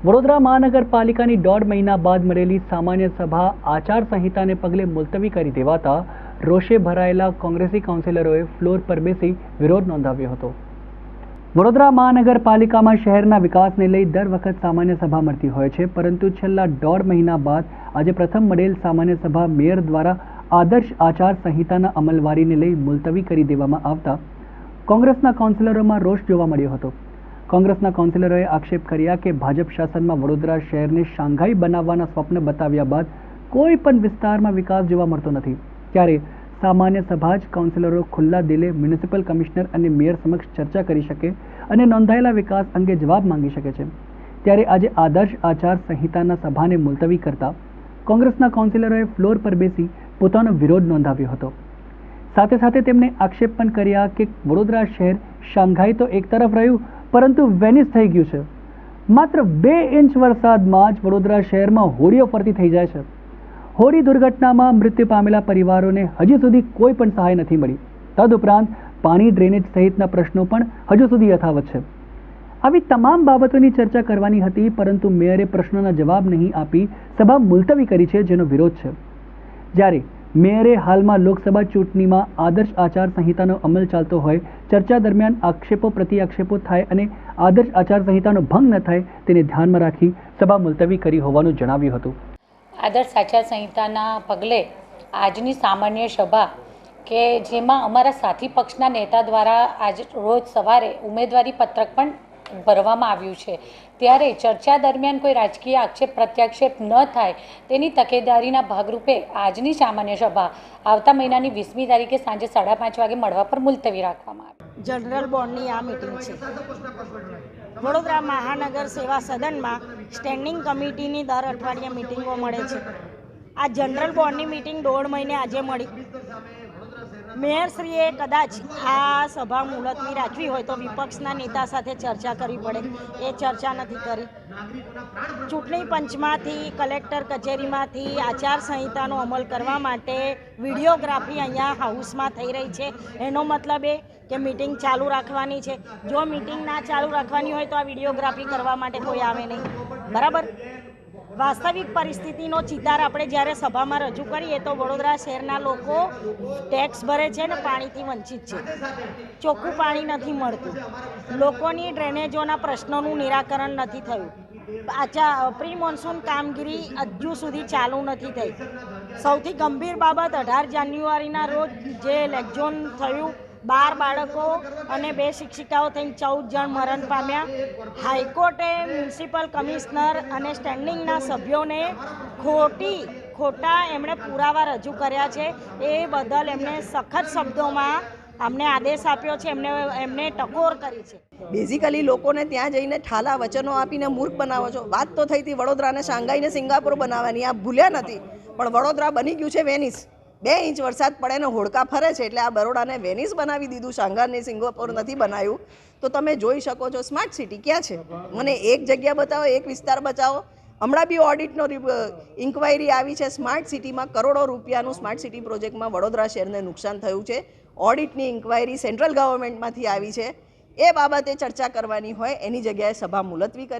વડોદરા મહાનગરપાલિકાની 1.5 મહિના બાદ મળેલી સામાન્ય સભા આચારસંહિતાને પગલે મુલતવી કરી દેવાતા રોષે ભરાયેલા કોંગ્રેસી કાઉન્સિલરોએ ફ્લોર પર બેસી વિરોધ નોંધાવ્યો હતો। વડોદરા મહાનગરપાલિકામાં શહેરના વિકાસને લઈ દર વખત સામાન્ય સભા મળતી હોય છે, પરંતુ છેલ્લા 1.5 મહિના બાદ આજે પ્રથમ મળેલ સામાન્ય સભા મેયર દ્વારા આદર્શ આચારસંહિતાના અમલવારીને લઈ મુલતવી કરી દેવામાં આવતા કોંગ્રેસના કાઉન્સિલરોમાં રોષ જોવા મળ્યો હતો। કોંગ્રેસના કાઉન્સિલરોએ આક્ષેપ કર્યા કે ભાજપ શાસનમાં વડોદરા શહેરને શાંઘાઈ બનાવવાના સ્વપ્ન બતાવ્યા બાદ કોઈ પણ વિસ્તારમાં વિકાસ જોવા મળતો નથી, ત્યારે સામાન્ય સભા જ કાઉન્સિલરો ખુલ્લા દિલે મ્યુનિસિપલ કમિશનર અને મેયર સમક્ષ ચર્ચા કરી શકે અને નોંધાયેલા વિકાસ અંગે જવાબ માંગી શકે છે। ત્યારે આજે આદર્શ આચાર સંહિતાના સભાને મુલતવી કરતા કોંગ્રેસના કાઉન્સિલરોએ ફ્લોર પર બેસી પોતાનો વિરોધ નોંધાવ્યો હતો। સાથે સાથે તેમણે આક્ષેપ પણ કર્યા કે વડોદરા શહેર શાંઘાઈ તો એક તરફ રહ્યું, પરંતુ વેનિસ થઈ ગયું છે। માત્ર 2 ઇંચ વરસાદમાં જ વડોદરા શહેરમાં હોડીઓ ફરતી થઈ જાય છે। હોડી દુર્ઘટનામાં મૃત્યુ પામેલા પરિવારોને હજી સુધી કોઈ પણ સહાય નથી મળી। તદુપરાંત પાણી ડ્રેનેજ સહિતના પ્રશ્નો પણ હજુ સુધી યથાવત છે। આવી તમામ બાબતોની ચર્ચા કરવાની હતી, પરંતુ મેયરે પ્રશ્નોના જવાબ નહીં આપી સભા મુલતવી કરી છે, જેનો વિરોધ છે। જ્યારે મેયરે હાલમાં લોકસભા ચૂંટણીમાં આદર્શ આચાર સંહિતાનો અમલ ચાલતો હોય, ચર્ચા દરમિયાન આક્ષેપો પ્રતિ આક્ષેપો થાય અને આદર્શ આચાર સંહિતાનો ભંગ ન થાય તેને ધ્યાનમાં રાખી સભા મુલતવી કરી હોવાનું જણાવ્યું હતું। આદર્શ આચાર સંહિતાના પગલે આજની સામાન્ય સભા કે જેમાં અમારા સાથી પક્ષના નેતા દ્વારા આજ રોજ સવારે ઉમેદવારી પત્રક પણ ભરવામાં આવ્યું છે, ત્યારે ચર્ચા દરમિયાન કોઈ રાજકીય આક્ષેપ પ્રત્યાક્ષેપ ન થાય તેની તકેદારીના ભાગરૂપે આજની સામાન્ય સભા આવતા મહિનાની 20મી તારીખે સાંજે 5:30 વાગે મળવા પર મુલતવી રાખવામાં આવી। જનરલ બોર્ડની આ મિટિંગ છે। વડોદરા મહાનગર સેવા સદનમાં સ્ટેન્ડિંગ કમિટીની દર અઠવાડિયે મિટિંગો મળે છે। આ જનરલ બોર્ડની મિટિંગ 1.5 મહિને આજે મળી। મેયરશ્રીએ કદાચ આ સભા મુલતવી રાખવી હોય તો વિપક્ષના નેતા સાથે ચર્ચા કરવી પડે, એ ચર્ચા નથી કરી। ચૂંટણી પંચમાંથી, કલેક્ટર કચેરીમાંથી આચારસંહિતાનો અમલ કરવા માટે વિડીયોગ્રાફી અહીંયા હાઉસમાં થઈ રહી છે। એનો મતલબ એ કે મિટિંગ ચાલુ રાખવાની છે। જો મિટિંગ ના ચાલુ રાખવાની હોય તો આ વિડીયોગ્રાફી કરવા માટે કોઈ આવે નહીં, બરાબર। વાસ્તવિક પરિસ્થિતિનો ચિતાર આપણે જ્યારે સભામાં રજૂ કરીએ તો વડોદરા શહેરના લોકો ટેક્સ ભરે છે ને પાણીથી વંચિત છે। ચોખ્ખું પાણી નથી મળતું, લોકોની ડ્રેનેજોના પ્રશ્નોનું નિરાકરણ નથી થયું। પ્રી મોન્સૂન કામગીરી હજુ સુધી ચાલુ નથી થઈ। સૌથી ગંભીર બાબત 18 જાન્યુઆરીના રોજ જે લેકઝોન થયું, 12 બાળકો અને 2 શિક્ષિકાઓ થઈને 14 જણ મરણ પામ્યા। હાઈકોર્ટે મ્યુનિસિપલ કમિશનર અને સ્ટેન્ડિંગના સભ્યોને ખોટા એમણે પુરાવા રજૂ કર્યા છે, એ બદલ એમને સખત શબ્દોમાં અમને આદેશ આપ્યો છે, એમને ટકોર કરી છે। બેઝિકલી લોકોને ત્યાં જઈને ઠાલા વચનો આપીને મૂર્ખ બનાવો છો। વાત તો થઈ હતી વડોદરાને શાંઘાઈને સિંગાપોર બનાવવાની, આ ભૂલ્યા નથી, પણ વડોદરા બની ગયું છે વેનિસ। 2 ઇંચ વરસાદ પડે ને હોડકા ફરે છે, એટલે આ બરોડાને વેનિસ બનાવી દીધું, શાંઘાઈને સિંગાપોર નથી બનાવ્યું। તો તમે જોઈ શકો છો સ્માર્ટ સિટી ક્યાં છે, મને એક જગ્યા બતાવો, એક વિસ્તાર બતાવો। હમણાં બી ઓડિટનો ઇન્ક્વાયરી આવી છે, સ્માર્ટ સિટીમાં કરોડો રૂપિયાનું સ્માર્ટ સિટી પ્રોજેક્ટમાં વડોદરા શહેરને નુકસાન થયું છે। ઓડિટની ઇન્ક્વાયરી સેન્ટ્રલ ગવર્મેન્ટમાંથી આવી છે, એ બાબતે ચર્ચા કરવાની હોય એની જગ્યાએ સભા મુલતવી કરી।